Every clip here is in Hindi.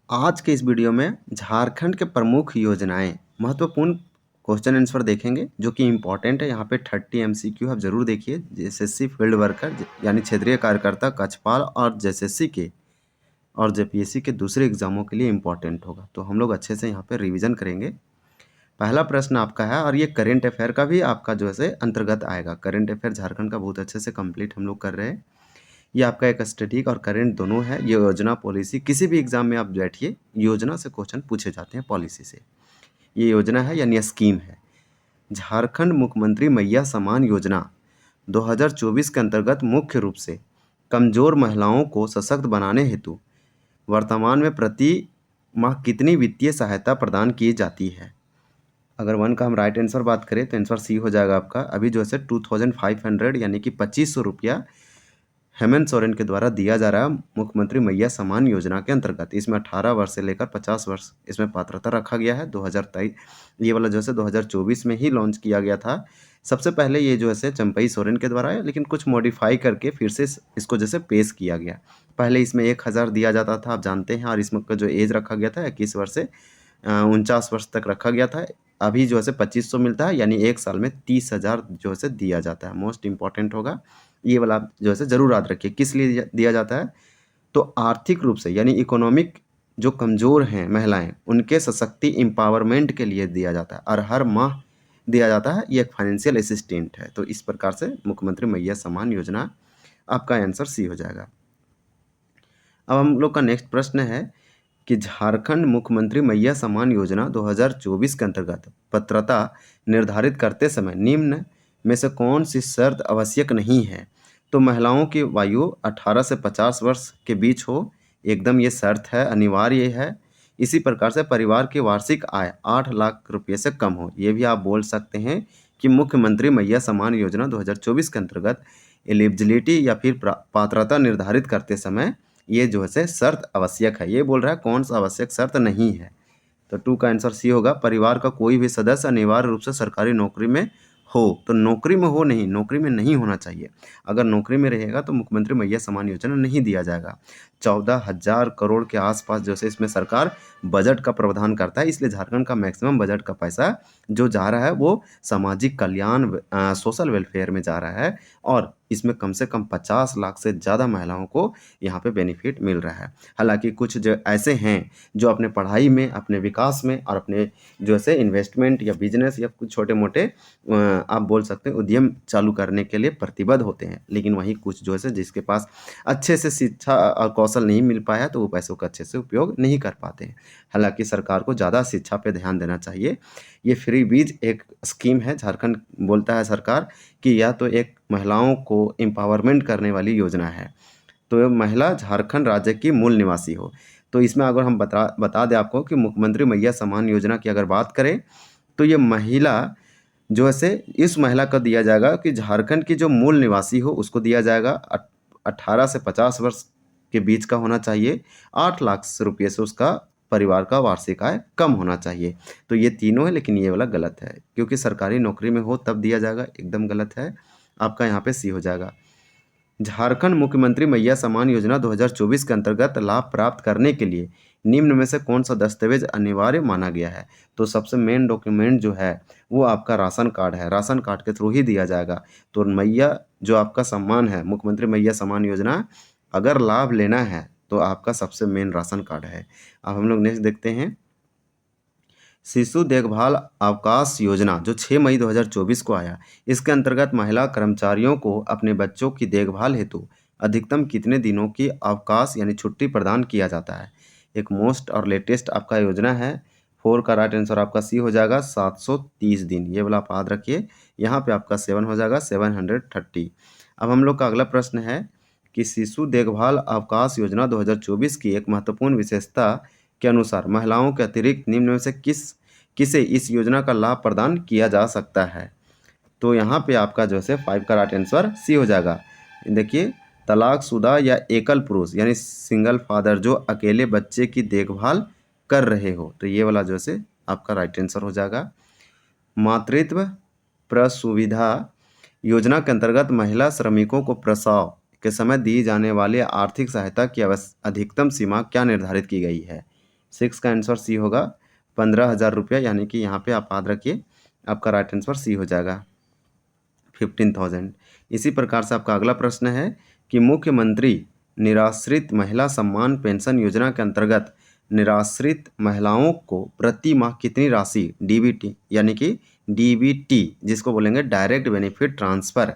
आज के इस वीडियो में झारखंड के प्रमुख योजनाएं महत्वपूर्ण क्वेश्चन आंसर देखेंगे जो कि इम्पॉर्टेंट है। यहाँ पे 30 एमसीक्यू आप जरूर देखिए। जेएसएससी फील्ड वर्कर यानी क्षेत्रीय कार्यकर्ता, कक्षपाल और जेएसएससी के और जेपीएससी के दूसरे एग्जामों के लिए इम्पॉर्टेंट होगा। तो हम लोग अच्छे से यहाँ पे रिवीजन करेंगे। पहला प्रश्न आपका है और ये करेंट अफेयर का भी आपका जो है अंतर्गत आएगा। करेंट अफेयर झारखंड का बहुत अच्छे से कंप्लीट हम लोग कर रहे हैं। ये आपका एक स्टैटिक और करंट दोनों है। ये योजना पॉलिसी किसी भी एग्जाम में आप बैठिए, योजना से क्वेश्चन पूछे जाते हैं, पॉलिसी से। ये योजना है यानी स्कीम है। झारखंड मुख्यमंत्री मैया समान योजना 2024 के अंतर्गत मुख्य रूप से कमजोर महिलाओं को सशक्त बनाने हेतु वर्तमान में प्रति माह कितनी वित्तीय सहायता प्रदान की जाती है। अगर वन का हम राइट आंसर बात करें तो आंसर सी हो जाएगा आपका। अभी जो है 2500 यानी कि 2500 रुपया हेमंत सोरेन के द्वारा दिया जा रहा है मुख्यमंत्री मैया समान योजना के अंतर्गत। इसमें 18 वर्ष से लेकर 50 वर्ष इसमें पात्रता रखा गया है। 2023 ये वाला जो है 2024 में ही लॉन्च किया गया था। सबसे पहले ये जो है चंपई सोरेन के द्वारा है, लेकिन कुछ मॉडिफाई करके फिर से इसको जैसे पेश किया गया। पहले इसमें 1000 दिया जाता था, आप जानते हैं, और इसमें का जो एज रखा गया था 21 वर्ष से 49 वर्ष तक रखा गया था। अभी जो है 2500 मिलता है, यानी एक साल में 30,000 जो है दिया जाता है। मोस्ट इंपॉर्टेंट होगा ये वाला, आप जो है ज़रूर याद रखिए। किस लिए दिया जाता है? तो आर्थिक रूप से यानी इकोनॉमिक जो कमज़ोर हैं महिलाएं, उनके सशक्ति एम्पावरमेंट के लिए दिया जाता है और हर माह दिया जाता है। ये एक फाइनेंशियल असिस्टेंट है। तो इस प्रकार से मुख्यमंत्री मैया समान योजना आपका आंसर सी हो जाएगा। अब हम लोग का नेक्स्ट प्रश्न है कि झारखंड मुख्यमंत्री मैया समान योजना 2024 के अंतर्गत पात्रता निर्धारित करते समय निम्न में से कौन सी शर्त आवश्यक नहीं है। तो महिलाओं की आयु 18 से 50 वर्ष के बीच हो, एकदम ये शर्त है, अनिवार्य है। इसी प्रकार से परिवार की वार्षिक आय 8 लाख रुपये से कम हो। ये भी आप बोल सकते हैं कि मुख्यमंत्री मैया समान योजना 2024 के अंतर्गत एलिजिबिलिटी या फिर पात्रता निर्धारित करते समय ये जो है शर्त आवश्यक है। ये बोल रहा है कौन सा आवश्यक शर्त नहीं है। तो 2 का आंसर सी होगा। परिवार का कोई भी सदस्य अनिवार्य रूप से सरकारी नौकरी में हो। तो नौकरी में हो नहीं, नौकरी में नहीं होना चाहिए। अगर नौकरी में रहेगा तो मुख्यमंत्री मैया समान योजना नहीं दिया जाएगा। 14,000 करोड़ के आसपास जो है इसमें सरकार बजट का प्रावधान करता है। इसलिए झारखंड का मैक्सिमम बजट का पैसा जो जा रहा है वो सामाजिक कल्याण, सोशल वेलफेयर में जा रहा है। और इसमें कम से कम 50 लाख से ज़्यादा महिलाओं को यहाँ पे बेनिफिट मिल रहा है। हालांकि कुछ जो ऐसे हैं जो अपने पढ़ाई में, अपने विकास में और अपने जो है इन्वेस्टमेंट या बिजनेस या कुछ छोटे मोटे आप बोल सकते हैं उद्यम चालू करने के लिए प्रतिबद्ध होते हैं। लेकिन वहीं कुछ जो है जिसके पास अच्छे से शिक्षा और कौशल नहीं मिल पाया तो वो पैसों का अच्छे से उपयोग नहीं कर पाते हैं। हालांकि सरकार को ज़्यादा शिक्षा पे ध्यान देना चाहिए। ये फ्री बीज एक स्कीम है। झारखंड बोलता है सरकार कि यह तो एक महिलाओं को एम्पावरमेंट करने वाली योजना है। तो महिला झारखंड राज्य की मूल निवासी हो। तो इसमें अगर हम बता दें आपको कि मुख्यमंत्री मैया समान योजना की अगर बात करें तो ये महिला जो है इस महिला को दिया जाएगा कि झारखंड की जो मूल निवासी हो उसको दिया जाएगा। 18 से 50 वर्ष के बीच का होना चाहिए। 8 लाख रुपये से उसका परिवार का वार्षिक आय कम होना चाहिए। तो ये तीनों है, लेकिन ये वाला गलत है क्योंकि सरकारी नौकरी में हो तब दिया जाएगा। एकदम गलत है। आपका यहाँ पे सी हो जाएगा। झारखंड मुख्यमंत्री मैया समान योजना 2024 के अंतर्गत लाभ प्राप्त करने के लिए निम्न में से कौन सा दस्तावेज अनिवार्य माना गया है। तो सबसे मेन डॉक्यूमेंट जो है वो आपका राशन कार्ड है। राशन कार्ड के थ्रू ही दिया जाएगा। तो मैया जो आपका सम्मान है, मुख्यमंत्री मैया समान योजना, अगर लाभ लेना है तो आपका सबसे मेन राशन कार्ड है। अब हम लोग नेक्स्ट देखते हैं। शिशु देखभाल अवकाश योजना जो 6 मई 2024 को आया, इसके अंतर्गत महिला कर्मचारियों को अपने बच्चों की देखभाल हेतु अधिकतम कितने दिनों की अवकाश यानी छुट्टी प्रदान किया जाता है। एक मोस्ट और लेटेस्ट आपका योजना है। 4 का राइट आंसर आपका सी हो जाएगा, 730 दिन। ये वाला आप याद रखिए। यहाँ पे आपका 7 हो जाएगा, 730। अब हम लोग का अगला प्रश्न है कि शिशु देखभाल अवकाश योजना 2024 की एक महत्वपूर्ण विशेषता के अनुसार महिलाओं के अतिरिक्त निम्न में से किसे इस योजना का लाभ प्रदान किया जा सकता है। तो यहाँ पे आपका जो है 5 का राइट आंसर सी हो जाएगा। देखिए, तलाकशुदा या एकल पुरुष यानी सिंगल फादर जो अकेले बच्चे की देखभाल कर रहे हो। तो ये वाला जो है आपका राइट आंसर हो जाएगा। मातृत्व प्रसुविधा योजना के अंतर्गत महिला श्रमिकों को प्रसव के समय दी जाने वाली आर्थिक सहायता की अधिकतम सीमा क्या निर्धारित की गई है। 6 का आंसर सी होगा 15,000 रुपया, यानी कि यहाँ पे आप याद रखिए आपका राइट आंसर सी हो जाएगा 15,000। इसी प्रकार से आपका अगला प्रश्न है कि मुख्यमंत्री निराश्रित महिला सम्मान पेंशन योजना के अंतर्गत निराश्रित महिलाओं को प्रति माह कितनी राशि डीबीटी यानी कि डीबीटी जिसको बोलेंगे डायरेक्ट बेनिफिट ट्रांसफ़र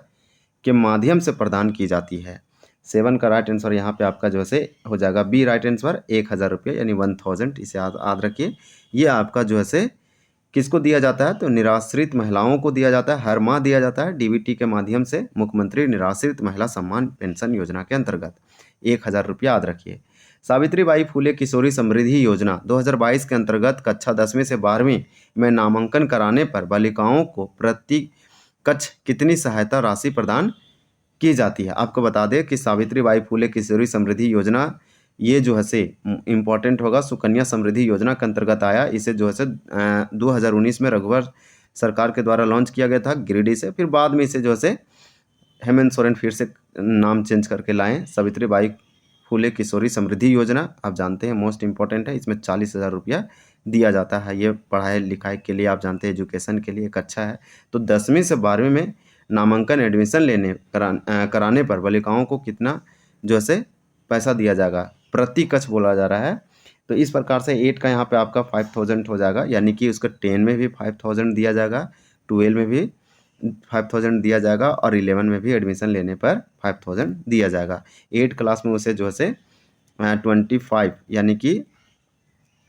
के माध्यम से प्रदान की जाती है। 7 का राइट आंसर यहाँ पे आपका जो है हो जाएगा बी राइट आंसर 1,000 रुपये यानी 1000। इसे याद रखिए। ये आपका जो है किसको दिया जाता है तो निराश्रित महिलाओं को दिया जाता है, हर माह दिया जाता है डीबीटी के माध्यम से मुख्यमंत्री निराश्रित महिला सम्मान पेंशन योजना के अंतर्गत 1,000 रुपया याद रखिए। सावित्रीबाई फुले किशोरी समृद्धि योजना 2022 के अंतर्गत कक्षा 10वीं से 12वीं में नामांकन कराने पर बालिकाओं को प्रति कक्ष कितनी सहायता राशि प्रदान की जाती है। आपको बता दें कि सावित्रीबाई फुले किशोरी समृद्धि योजना ये जो है इम्पॉर्टेंट होगा, सुकन्या समृद्धि योजना के अंतर्गत आया। इसे जो है 2019 में रघुवर सरकार के द्वारा लॉन्च किया गया था गिरिडीह से, फिर बाद में इसे जो है हेमंत सोरेन फिर से नाम चेंज करके लाएँ सावित्रीबाई फुले किशोरी समृद्धि योजना। आप जानते हैं मोस्ट इम्पॉर्टेंट है, इसमें 40,000 रुपया दिया जाता है। ये पढ़ाई लिखाई के लिए आप जानते हैं एजुकेशन के लिए एक अच्छा है। तो 10वीं से 12वीं में नामांकन एडमिशन कराने पर बालिकाओं को कितना जो है पैसा दिया जाएगा, प्रति कक्ष बोला जा रहा है। तो इस प्रकार से 8 का यहाँ पे आपका 5,000 हो जाएगा, यानी कि उसका 10 में भी 5,000 दिया जाएगा, 12 में भी 5,000 दिया जाएगा और 11 में भी एडमिशन लेने पर 5,000 दिया जाएगा। 8 क्लास में उसे जो है 25 यानी कि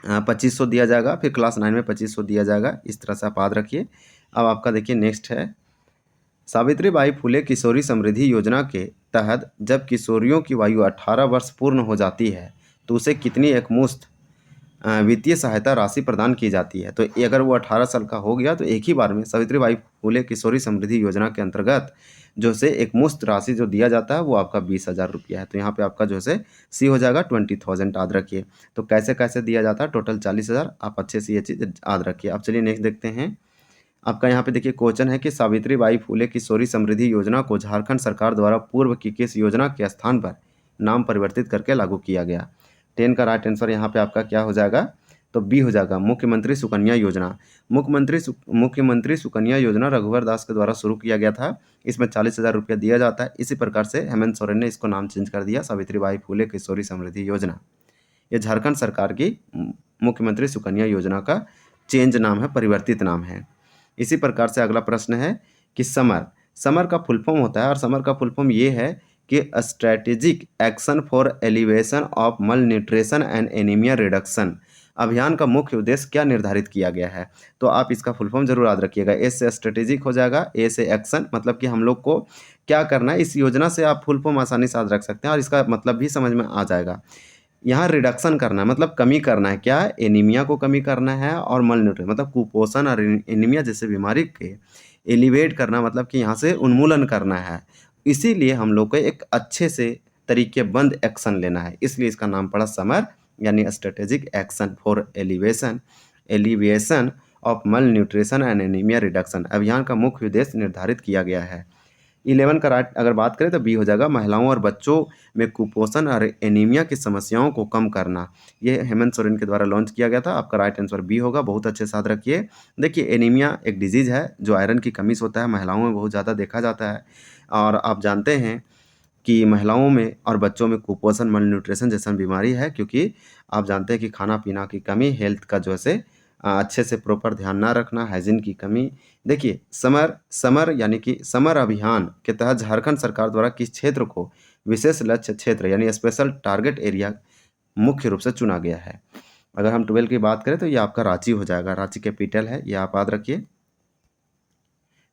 2,500 दिया जाएगा, फिर क्लास 9 में 2,500 दिया जाएगा। इस तरह से आप याद रखिए। अब आपका देखिए नेक्स्ट है सावित्रीबाई फुले किशोरी समृद्धि योजना के तहत जब किशोरियों की आयु 18 वर्ष पूर्ण हो जाती है तो उसे कितनी एकमुश्त वित्तीय सहायता राशि प्रदान की जाती है। तो अगर वो 18 साल का हो गया तो एक ही बार में सावित्रीबाई फुले किशोरी समृद्धि योजना के अंतर्गत जो से एकमुश्त राशि जो दिया जाता है वो आपका 20,000 रुपया है। तो यहाँ पे आपका जो है सी हो जाएगा 20,000 याद रखिए। तो कैसे कैसे दिया जाता है, टोटल 40,000। आप अच्छे से ये चीज़ याद रखिए। अब चलिए नेक्स्ट देखते हैं। आपका यहाँ पे देखिए क्वेश्चन है कि सावित्रीबाई फुले किशोरी समृद्धि योजना को झारखंड सरकार द्वारा पूर्व की किस योजना के स्थान पर नाम परिवर्तित करके लागू किया गया। 10 का राइट आंसर यहाँ पे आपका क्या हो जाएगा तो बी हो जाएगा मुख्यमंत्री सुकन्या योजना। मुख्यमंत्री सुकन्या योजना रघुवर दास के द्वारा शुरू किया गया था। इसमें 40,000 रुपया दिया जाता है। इसी प्रकार से हेमंत सोरेन ने इसको नाम चेंज कर दिया सावित्रीबाई फुले किशोरी समृद्धि योजना। ये झारखंड सरकार की मुख्यमंत्री सुकन्या योजना का चेंज नाम है, परिवर्तित नाम है। इसी प्रकार से अगला प्रश्न है कि समर का फुल फॉर्म होता है और समर का फुल फॉर्म ये है कि strategic action for elevation of मल न्यूट्रिशन एंड एनीमिया रिडक्शन अभियान का मुख्य उद्देश्य क्या निर्धारित किया गया है। तो आप इसका फुल फॉर्म जरूर याद रखिएगा। एस से स्ट्रेटेजिक हो जाएगा, ए से एक्शन, मतलब कि हम लोग को क्या करना है। इस योजना से आप फुल फॉर्म आसानी से याद रख सकते हैं और इसका मतलब भी समझ में आ जाएगा। यहाँ रिडक्शन करना है मतलब कमी करना है, क्या एनीमिया को कमी करना है और मल न्यूट्रिशन मतलब कुपोषण और एनीमिया जैसे बीमारी के एलिवेट करना, मतलब कि यहाँ से उन्मूलन करना है। इसीलिए हम लोग को एक अच्छे से तरीकेबंद एक्शन लेना है, इसलिए इसका नाम पड़ा समर यानी strategic action for elevation of मल न्यूट्रिशन एंड एनीमिया रिडक्शन अभियान का मुख्य उद्देश्य निर्धारित किया गया है। 11 का राइट अगर बात करें तो बी हो जाएगा महिलाओं और बच्चों में कुपोषण और एनीमिया की समस्याओं को कम करना। ये हेमंत सोरेन के द्वारा लॉन्च किया गया था। आपका राइट आंसर बी होगा। बहुत अच्छे से याद रखिए। देखिए एनीमिया एक डिजीज़ है जो आयरन की कमी से होता है, महिलाओं में बहुत ज़्यादा देखा जाता है। और आप जानते हैं कि महिलाओं में और बच्चों में कुपोषण मल न्यूट्रिशन जैसा बीमारी है, क्योंकि आप जानते हैं कि खाना पीना की कमी, हेल्थ का जो है अच्छे से प्रॉपर ध्यान ना रखना, हाइजीन की कमी। देखिए समर यानी कि समर अभियान के तहत झारखंड सरकार द्वारा किस क्षेत्र को विशेष लक्ष्य क्षेत्र यानी स्पेशल टारगेट एरिया मुख्य रूप से चुना गया है। अगर हम 12 की बात करें तो ये आपका रांची हो जाएगा, रांची कैपिटल है, ये आप याद रखिए।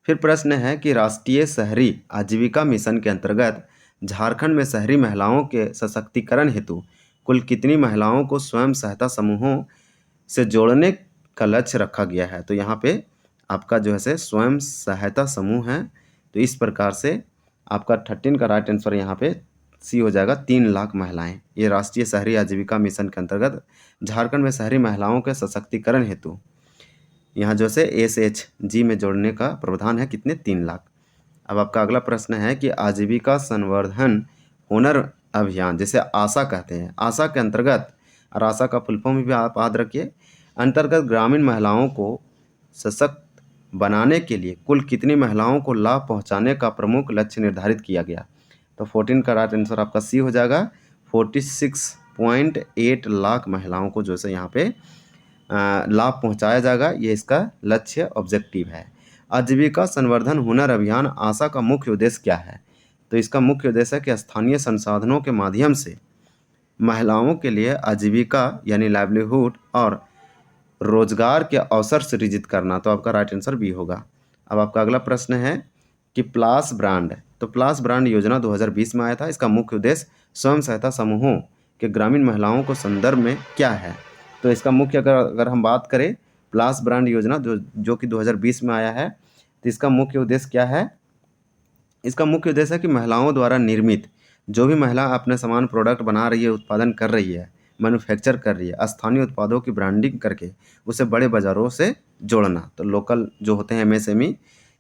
फिर प्रश्न है कि राष्ट्रीय शहरी आजीविका मिशन के अंतर्गत झारखंड में शहरी महिलाओं के सशक्तिकरण हेतु कुल कितनी महिलाओं को स्वयं सहायता समूहों से जोड़ने का लक्ष्य रखा गया है। तो यहाँ पे आपका जो है स्वयं सहायता समूह है। तो इस प्रकार से आपका 13 का राइट आंसर यहाँ पे सी हो जाएगा 3 लाख महिलाएं। ये राष्ट्रीय शहरी आजीविका मिशन के अंतर्गत झारखंड में शहरी महिलाओं के सशक्तिकरण हेतु यहाँ जो है SHG में जोड़ने का प्रावधान है, कितने 3 लाख। अब आपका अगला प्रश्न है कि आजीविका संवर्धन हुनर अभियान जिसे आशा कहते हैं, आशा के अंतर्गत और आशा का फुल फॉर्म भी आप याद रखिए। अंतर्गत ग्रामीण महिलाओं को सशक्त बनाने के लिए कुल कितनी महिलाओं को लाभ पहुंचाने का प्रमुख लक्ष्य निर्धारित किया गया? तो 14 का राइट आंसर आपका सी हो जाएगा। 46.8 लाख महिलाओं को जो है यहाँ पे लाभ पहुंचाया जाएगा, ये इसका लक्ष्य ऑब्जेक्टिव है। आजीविका संवर्धन हुनर अभियान आशा का मुख्य उद्देश्य क्या है? तो इसका मुख्य उद्देश्य है कि स्थानीय संसाधनों के माध्यम से महिलाओं के लिए आजीविका यानी लाइवलीहुड और रोजगार के अवसर सृजित करना। तो आपका राइट आंसर बी होगा। अब आपका अगला प्रश्न है कि प्लास ब्रांड, तो प्लास ब्रांड योजना 2020 में आया था। इसका मुख्य उद्देश्य स्वयं सहायता समूहों के ग्रामीण महिलाओं को संदर्भ में क्या है? तो इसका मुख्य अगर हम बात करें प्लास ब्रांड योजना जो कि 2020 में आया है, तो इसका मुख्य उद्देश्य क्या है? इसका मुख्य उद्देश्य है कि महिलाओं द्वारा निर्मित जो भी महिला अपने सामान प्रोडक्ट बना रही है, उत्पादन कर रही है, मैन्युफैक्चर कर रही है, स्थानीय उत्पादों की ब्रांडिंग करके उसे बड़े बाज़ारों से जोड़ना। तो लोकल जो होते हैं एमएसएमई,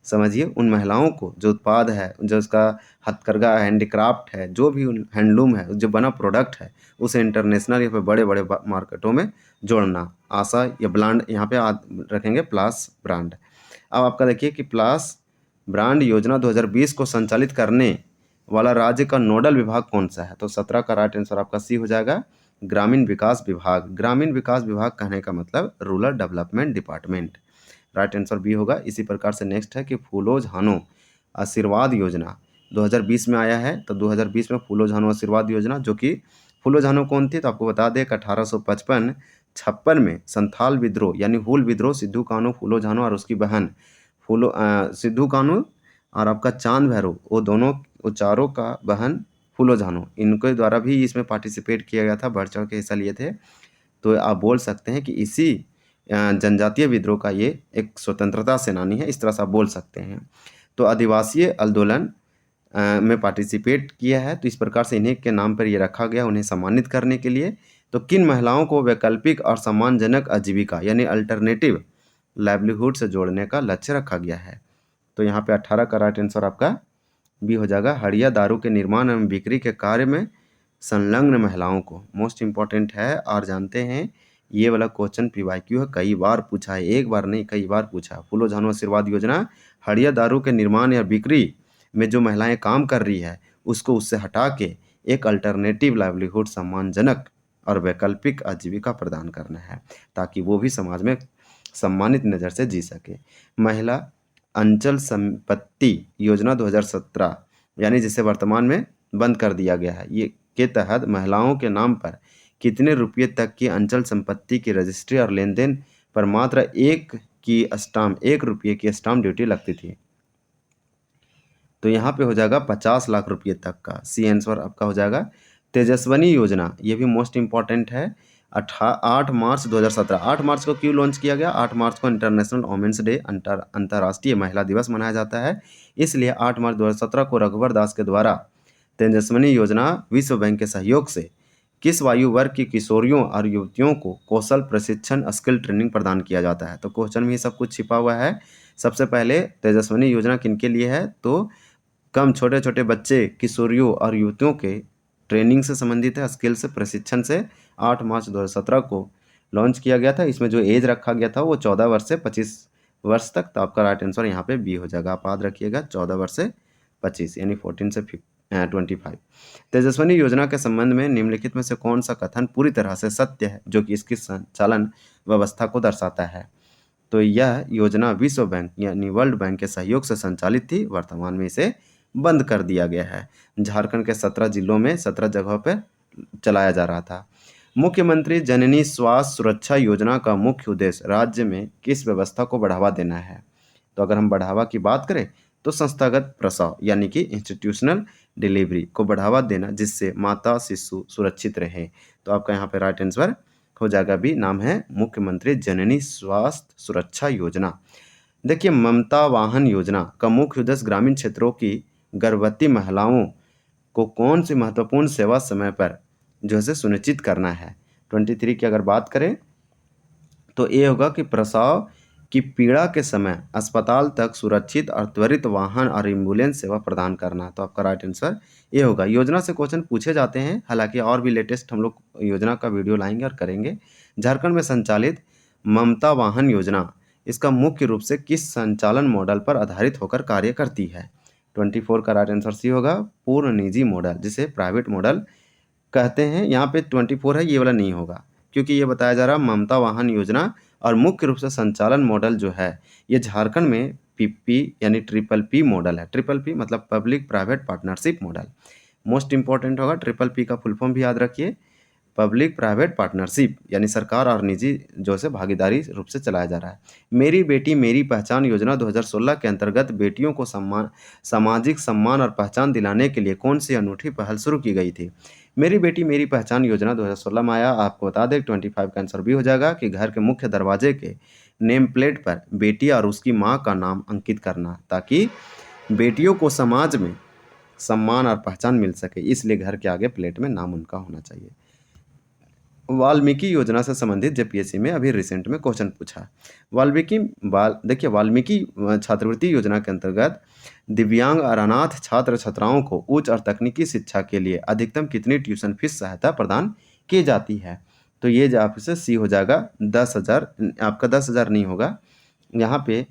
समझिए उन महिलाओं को जो उत्पाद है, जो उसका हथकरघा हैंडीक्राफ्ट है, जो भी हैंडलूम है, जो बना प्रोडक्ट है, उसे इंटरनेशनल या फिर बड़े बड़े मार्केटों में जोड़ना। आशा या ब्रांड यहाँ पे रखेंगे प्लास ब्रांड। अब आपका देखिए कि प्लास ब्रांड योजना 2020 को संचालित करने वाला राज्य का नोडल विभाग कौन सा है? तो 17 का राइट आंसर आपका सी हो जाएगा, ग्रामीण विकास विभाग। ग्रामीण विकास विभाग कहने का मतलब rural development department, right answer B होगा। इसी प्रकार से नेक्स्ट है कि फूलो झानो आशीर्वाद योजना 2020 में आया है। तो 2020 में फूलो झानो आशीर्वाद योजना, जो कि फूलो झानो कौन थी? तो आपको बता दें कि 1855-56 में संथाल विद्रोह यानी हुल विद्रोह, सिद्धू कान्हू फूलो झानो और उसकी बहन सिद्धू कान्हू और आपका चांद भैरव, वो चारों का बहन फूलो झानो, इनके द्वारा भी इसमें पार्टिसिपेट किया गया था, बढ़ चढ़ के हिस्सा लिए थे। तो आप बोल सकते हैं कि इसी जनजातीय विद्रोह का ये एक स्वतंत्रता सेनानी है, इस तरह से आप बोल सकते हैं। तो आदिवासी आंदोलन में पार्टिसिपेट किया है, तो इस प्रकार से इन्हीं के नाम पर ये रखा गया, उन्हें सम्मानित करने के लिए। तो किन महिलाओं को वैकल्पिक और सम्मानजनक आजीविका यानी अल्टरनेटिव लाइवलीहुड से जोड़ने का लक्ष्य रखा गया है? तो यहाँ पे 18 का राइट आंसर आपका बी हो जाएगा, हड़िया दारू के निर्माण एवं बिक्री के कार्य में संलग्न महिलाओं को। मोस्ट इम्पॉर्टेंट है और जानते हैं ये वाला क्वेश्चन पीवाईक्यू है, कई बार पूछा है, एक बार नहीं कई बार पूछा। फूलो झानो आशीर्वाद योजना हड़िया दारू के निर्माण या बिक्री में जो महिलाएं काम कर रही है उसको उससे हटा के एक अल्टरनेटिव लाइवलीहुड सम्मानजनक और वैकल्पिक आजीविका प्रदान करना है, ताकि वो भी समाज में सम्मानित नज़र से जी सके। महिला अंचल संपत्ति योजना 2017 यानी जिसे वर्तमान में बंद कर दिया गया है, ये के तहत महिलाओं के नाम पर कितने रुपये तक की अंचल संपत्ति की रजिस्ट्री और लेन देन पर मात्र 1 रुपये की स्टाम्प ड्यूटी लगती थी? तो यहाँ पे हो जाएगा 50 लाख रुपये तक का। सी आंसर आपका हो जाएगा। तेजस्विनी योजना, ये भी मोस्ट इम्पॉर्टेंट है। 8 मार्च 2017, 8 मार्च को क्यों लॉन्च किया गया? 8 मार्च को इंटरनेशनल वुमेन्स डे, अंतर्राष्ट्रीय महिला दिवस मनाया जाता है, इसलिए 8 मार्च 2017 को रघुवर दास के द्वारा तेजस्विनी योजना विश्व बैंक के सहयोग से किस वायु वर्ग की किशोरियों और युवतियों को कौशल प्रशिक्षण स्किल ट्रेनिंग प्रदान किया जाता है? तो क्वेश्चन में ही सब कुछ छिपा हुआ है। सबसे पहले तेजस्विनी योजना किनके लिए है? तो कम छोटे छोटे बच्चे, किशोरियों और युवतियों के ट्रेनिंग से संबंधित है, स्किल से, प्रशिक्षण से। 8 मार्च 2017 को लॉन्च किया गया था। इसमें जो एज रखा गया था वो 14 वर्ष से 25 वर्ष तक। तो आपका राइट आंसर यहाँ पे बी हो जाएगा। आप याद रखिएगा 14 वर्ष से 25 यानी 14 से 25। तेजस्विनी योजना के संबंध में निम्नलिखित में से कौन सा कथन पूरी तरह से सत्य है जो कि इसकी संचालन व्यवस्था को दर्शाता है? तो यह योजना विश्व बैंक यानी वर्ल्ड बैंक के सहयोग से संचालित थी, वर्तमान में इसे बंद कर दिया गया है। झारखंड के 17 जिलों में 17 जगहों पर चलाया जा रहा था। मुख्यमंत्री जननी स्वास्थ्य सुरक्षा योजना का मुख्य उद्देश्य राज्य में किस व्यवस्था को बढ़ावा देना है? तो अगर हम बढ़ावा की बात करें तो संस्थागत प्रसव यानी कि इंस्टीट्यूशनल डिलीवरी को बढ़ावा देना, जिससे माता शिशु सुरक्षित रहे। तो आपका यहाँ पे राइट आंसर हो जाएगा भी, नाम है मुख्यमंत्री जननी स्वास्थ्य सुरक्षा योजना। देखिए ममता वाहन योजना का मुख्य उद्देश्य ग्रामीण क्षेत्रों की गर्भवती महिलाओं को कौन सी महत्वपूर्ण सेवा समय पर जो है सुनिश्चित करना है? 23 की अगर बात करें तो ये होगा कि प्रसव कि पीड़ा के समय अस्पताल तक सुरक्षित और त्वरित वाहन और एम्बुलेंस सेवा प्रदान करना। तो आपका राइट आंसर ये होगा। योजना से क्वेश्चन पूछे जाते हैं, हालांकि और भी लेटेस्ट हम लोग योजना का वीडियो लाएंगे और करेंगे। झारखंड में संचालित ममता वाहन योजना, इसका मुख्य रूप से किस संचालन मॉडल पर आधारित होकर कार्य करती है? 24 का राइट आंसर सी होगा, पूर्ण निजी मॉडल, जिसे प्राइवेट मॉडल कहते हैं। यहाँ पे 24 है, ये वाला नहीं होगा, क्योंकि ये बताया जा रहा है ममता वाहन योजना और मुख्य रूप से संचालन मॉडल जो है ये झारखंड में पीपी यानी ट्रिपल पी मॉडल है। ट्रिपल पी मतलब public private partnership model. Most important होगा, ट्रिपल पी का फुल फॉर्म भी याद रखिए, पब्लिक प्राइवेट पार्टनरशिप, यानी सरकार और निजी जो से भागीदारी रूप से चलाया जा रहा है। मेरी बेटी मेरी पहचान योजना 2016 के अंतर्गत बेटियों को सामाजिक सम्मान और पहचान दिलाने के लिए कौन सी अनूठी पहल शुरू की गई थी? मेरी बेटी मेरी पहचान योजना 2016 में आया। आपको बता दें 25 का आंसर भी हो जाएगा कि घर के मुख्य दरवाजे के नेम प्लेट पर बेटी और उसकी माँ का नाम अंकित करना, ताकि बेटियों को समाज में सम्मान और पहचान मिल सके, इसलिए घर के आगे प्लेट में नाम उनका होना चाहिए। वाल्मीकि योजना से संबंधित जेपीएससी में अभी रिसेंट में क्वेश्चन पूछा। देखिए वाल्मीकि छात्रवृत्ति योजना के अंतर्गत दिव्यांग और अनाथ छात्र छात्राओं को उच्च और तकनीकी शिक्षा के लिए अधिकतम कितनी ट्यूशन फीस सहायता प्रदान की जाती है? तो ये आपसे सी हो जाएगा 10,000। आपका 10,000 नहीं होगा, यहाँ पे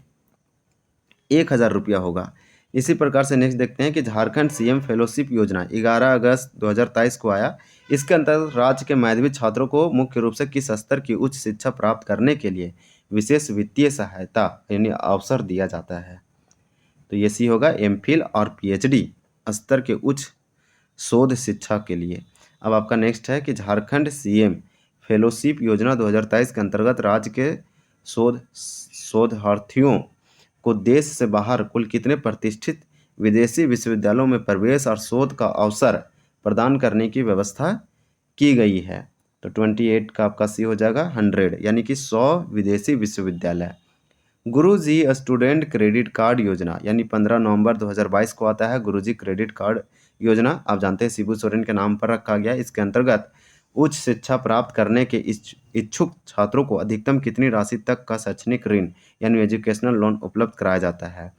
1,000 रुपया होगा। इसी प्रकार से नेक्स्ट देखते हैं कि झारखंड सीएम फेलोशिप योजना 11 अगस्त 2023 को आया। इसके अंतर्गत राज्य के मेधावी छात्रों को मुख्य रूप से किस स्तर की उच्च शिक्षा प्राप्त करने के लिए विशेष वित्तीय सहायता यानी अवसर दिया जाता है? तो ये सी होगा, एमफिल और पीएचडी स्तर के उच्च शोध शिक्षा के लिए। अब आपका नेक्स्ट है कि झारखंड सीएम फेलोशिप योजना 2023 के अंतर्गत राज्य के शोधार्थियों को देश से बाहर कुल कितने प्रतिष्ठित विदेशी विश्वविद्यालयों में प्रवेश और शोध का अवसर प्रदान करने की व्यवस्था की गई है? तो 28 का आपका सी हो जाएगा, 100 यानी कि 100 विदेशी विश्वविद्यालय। गुरुजी स्टूडेंट क्रेडिट कार्ड योजना यानी 15 नवंबर 2022 को आता है गुरुजी क्रेडिट कार्ड योजना। आप जानते हैं शिबू सोरेन के नाम पर रखा गया। इसके अंतर्गत उच्च शिक्षा प्राप्त करने के इच्छुक छात्रों को अधिकतम कितनी राशि तक का शैक्षणिक ऋण यानी एजुकेशनल लोन उपलब्ध कराया जाता है?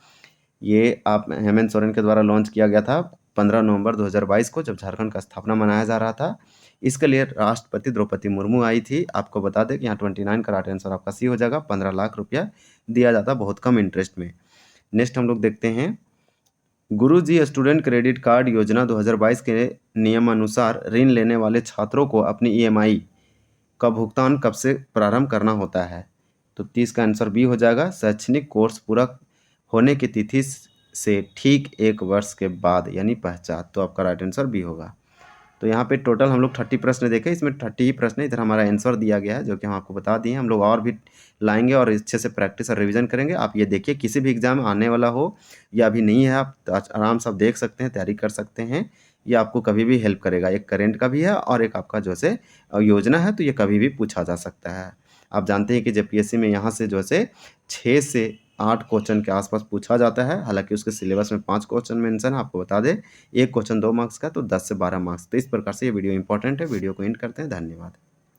ये आप हेमंत सोरेन के द्वारा लॉन्च किया गया था 15 नवंबर 2022 को, जब झारखंड का स्थापना मनाया जा रहा था। इसके लिए राष्ट्रपति द्रौपदी मुर्मू आई थी। आपको बता दें कि यहाँ 29 का राइट आंसर आपका सी हो जाएगा। 15 लाख रुपया दिया जाता बहुत कम इंटरेस्ट में। नेक्स्ट हम लोग देखते हैं, गुरुजी स्टूडेंट क्रेडिट कार्ड योजना 2022 के नियमानुसार ऋण लेने वाले छात्रों को अपनी ईएमआई का भुगतान कब से प्रारंभ करना होता है? तो 30 का आंसर बी हो जाएगा, शैक्षणिक कोर्स पूरा होने की तिथि से ठीक 1 वर्ष के बाद यानी पश्चात। तो आपका राइट आंसर बी होगा। तो यहाँ पे टोटल हम लोग 30 प्रश्न देखे, इसमें 30 ही प्रश्न इधर हमारा आंसर दिया गया है, जो कि हम आपको बता दिए। हम लोग और भी लाएंगे और अच्छे से प्रैक्टिस और रिवीजन करेंगे। आप ये देखिए, किसी भी एग्जाम में आने वाला हो या अभी नहीं है, आप आराम से आप देख सकते हैं, तैयारी कर सकते हैं। ये आपको कभी भी हेल्प करेगा। एक करेंट का भी है और एक आपका जो से योजना है, तो ये कभी भी पूछा जा सकता है। आप जानते हैं कि जेपीएससी में यहाँ से जो से 6 से 8 क्वेश्चन के आसपास पूछा जाता है। हालांकि उसके सिलेबस में 5 क्वेश्चन मेंशन है, आपको बता दें। एक क्वेश्चन 2 मार्क्स का, तो 10 से 12 मार्क्स। तो इस प्रकार से ये वीडियो इंपॉर्टेंट है। वीडियो को एंड करते हैं। धन्यवाद।